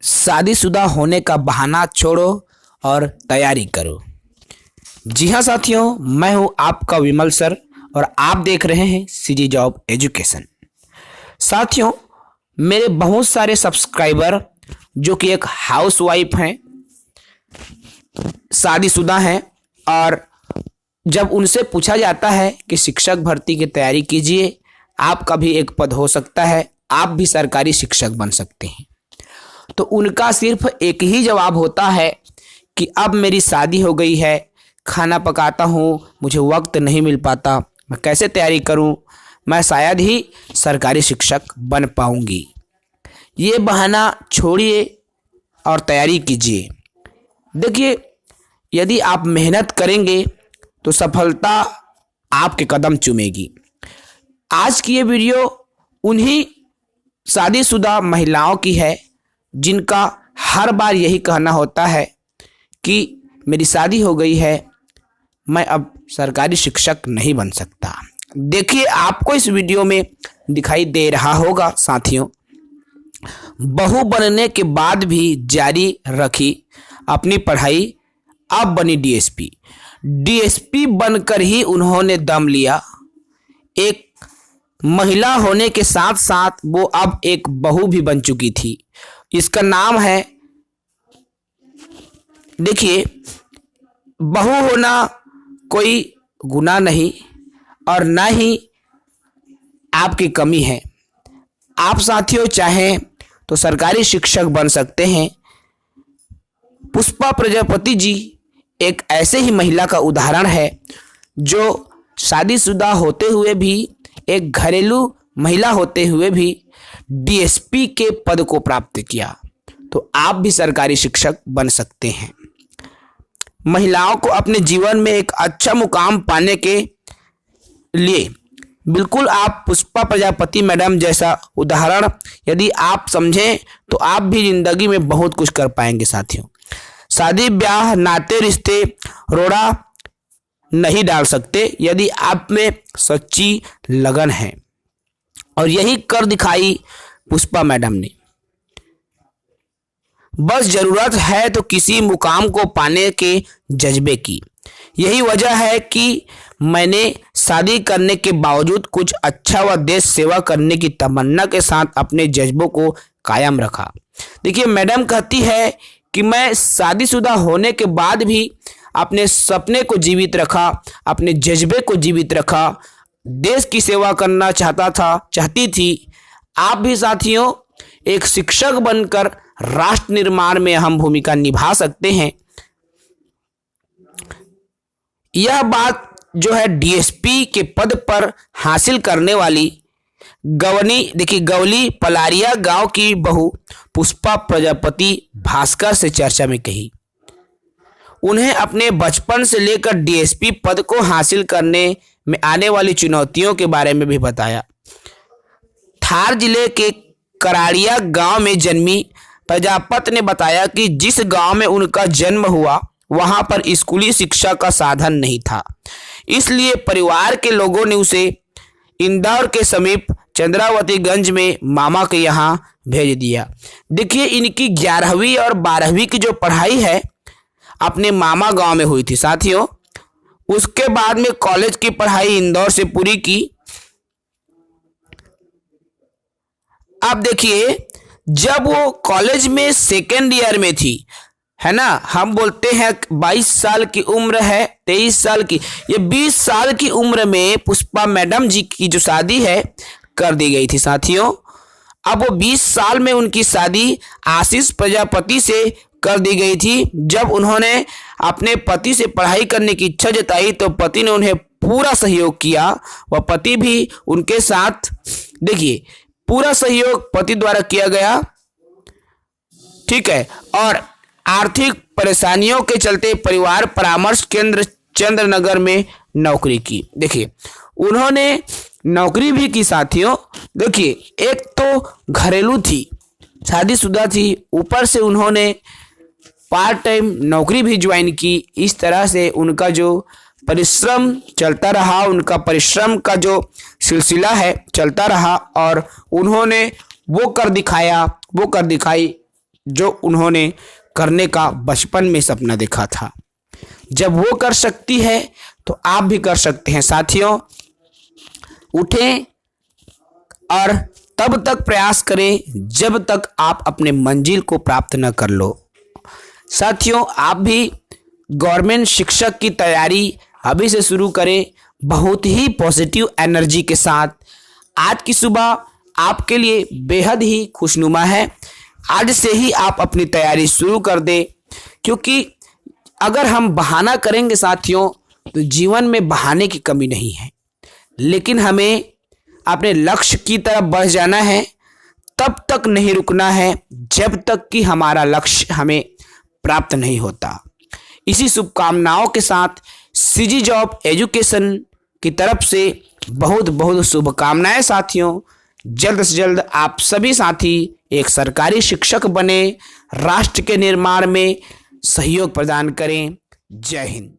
शादीशुदा होने का बहाना छोड़ो और तैयारी करो। जी हाँ साथियों, मैं हूँ आपका विमल सर और आप देख रहे हैं सीजी जॉब एजुकेशन। साथियों, मेरे बहुत सारे सब्सक्राइबर जो कि एक हाउसवाइफ हैं, शादीशुदा हैं, और जब उनसे पूछा जाता है कि शिक्षक भर्ती की तैयारी कीजिए, आपका भी एक पद हो सकता है, आप भी सरकारी शिक्षक बन सकते हैं, तो उनका सिर्फ एक ही जवाब होता है कि अब मेरी शादी हो गई है, खाना पकाता हूँ, मुझे वक्त नहीं मिल पाता, मैं कैसे तैयारी करूँ, मैं शायद ही सरकारी शिक्षक बन पाऊँगी। ये बहाना छोड़िए और तैयारी कीजिए। देखिए, यदि आप मेहनत करेंगे तो सफलता आपके कदम चूमेगी। आज की ये वीडियो उन्हीं शादीशुदा महिलाओं की है जिनका हर बार यही कहना होता है कि मेरी शादी हो गई है, मैं अब सरकारी शिक्षक नहीं बन सकता। देखिए, आपको इस वीडियो में दिखाई दे रहा होगा साथियों, बहू बनने के बाद भी जारी रखी अपनी पढ़ाई, अब बनी डीएसपी। डीएसपी बनकर ही उन्होंने दम लिया। एक महिला होने के साथ साथ वो अब एक बहू भी बन चुकी थी। इसका नाम है, देखिए, बहू होना कोई गुनाह नहीं और ना ही आपकी कमी है। आप साथियों चाहें तो सरकारी शिक्षक बन सकते हैं। पुष्पा प्रजापति जी एक ऐसे ही महिला का उदाहरण है जो शादीशुदा होते हुए भी, एक घरेलू महिला होते हुए भी डीएसपी के पद को प्राप्त किया। तो आप भी सरकारी शिक्षक बन सकते हैं। महिलाओं को अपने जीवन में एक अच्छा मुकाम पाने के लिए बिल्कुल आप पुष्पा प्रजापति मैडम जैसा उदाहरण यदि आप समझें तो आप भी जिंदगी में बहुत कुछ कर पाएंगे साथियों। शादी ब्याह नाते रिश्ते रोड़ा नहीं डाल सकते यदि आप में सच्ची लगन है, और यही कर दिखाई पुष्पा मैडम ने। बस जरूरत है तो किसी मुकाम को पाने के जज्बे की। यही वजह है कि मैंने शादी करने के बावजूद कुछ अच्छा व देश सेवा करने की तमन्ना के साथ अपने जज्बों को कायम रखा। देखिए, मैडम कहती है कि मैं शादीशुदा होने के बाद भी अपने सपने को जीवित रखा, अपने जज्बे को जीवित रखा, देश की सेवा करना चाहती थी। आप भी साथियों एक शिक्षक बनकर राष्ट्र निर्माण में अहम भूमिका निभा सकते हैं। यह बात जो है डीएसपी के पद पर हासिल करने वाली गवली पलारिया गांव की बहू पुष्पा प्रजापति भास्कर से चर्चा में कही। उन्हें अपने बचपन से लेकर डीएसपी पद को हासिल करने में आने वाली चुनौतियों के बारे में भी बताया। थार जिले के कराड़िया गांव में जन्मी प्रजापति ने बताया कि जिस गांव में उनका जन्म हुआ वहां पर स्कूली शिक्षा का साधन नहीं था, इसलिए परिवार के लोगों ने उसे इंदौर के समीप चंद्रावतीगंज में मामा के यहाँ भेज दिया। देखिए, इनकी 11वीं और 12वीं की जो पढ़ाई है अपने मामा गांव में हुई थी साथियों। उसके बाद में कॉलेज की पढ़ाई इंदौर से पूरी की। अब देखिए, जब वो कॉलेज में सेकेंड ईयर में थी, है ना, हम बोलते हैं 22 साल की उम्र है, 23 साल की, ये 20 साल की उम्र में पुष्पा मैडम जी की जो शादी है कर दी गई थी साथियों। अब वो 20 साल में उनकी शादी आशीष प्रजापति से कर दी गई थी। जब उन्होंने अपने पति से पढ़ाई करने की इच्छा जताई तो पति ने उन्हें पूरा सहयोग किया। वह पति भी उनके साथ, देखिए, पूरा सहयोग पति द्वारा किया गया, ठीक है। और आर्थिक परेशानियों के चलते परिवार परामर्श केंद्र चंद्रनगर में नौकरी की। देखिए, उन्होंने नौकरी भी की साथियों। देखिए, एक तो घरेलू थी, शादीशुदा थी, ऊपर से उन्होंने पार्ट टाइम नौकरी भी ज्वाइन की। इस तरह से उनका जो परिश्रम चलता रहा, उनका परिश्रम का जो सिलसिला है चलता रहा, और उन्होंने वो कर दिखाई जो उन्होंने करने का बचपन में सपना देखा था। जब वो कर सकती है तो आप भी कर सकते हैं। साथियों, उठें और तब तक प्रयास करें जब तक आप अपने मंजिल को प्राप्त न कर लो। साथियों, आप भी गवर्नमेंट शिक्षक की तैयारी अभी से शुरू करें, बहुत ही पॉजिटिव एनर्जी के साथ। आज की सुबह आपके लिए बेहद ही खुशनुमा है। आज से ही आप अपनी तैयारी शुरू कर दें, क्योंकि अगर हम बहाना करेंगे साथियों तो जीवन में बहाने की कमी नहीं है, लेकिन हमें अपने लक्ष्य की तरफ बढ़ जाना है। तब तक नहीं रुकना है जब तक कि हमारा लक्ष्य हमें प्राप्त नहीं होता। इसी शुभकामनाओं के साथ सीजी जॉब एजुकेशन की तरफ से बहुत बहुत शुभकामनाएं साथियों। जल्द से जल्द आप सभी साथी एक सरकारी शिक्षक बने, राष्ट्र के निर्माण में सहयोग प्रदान करें। जय हिंद।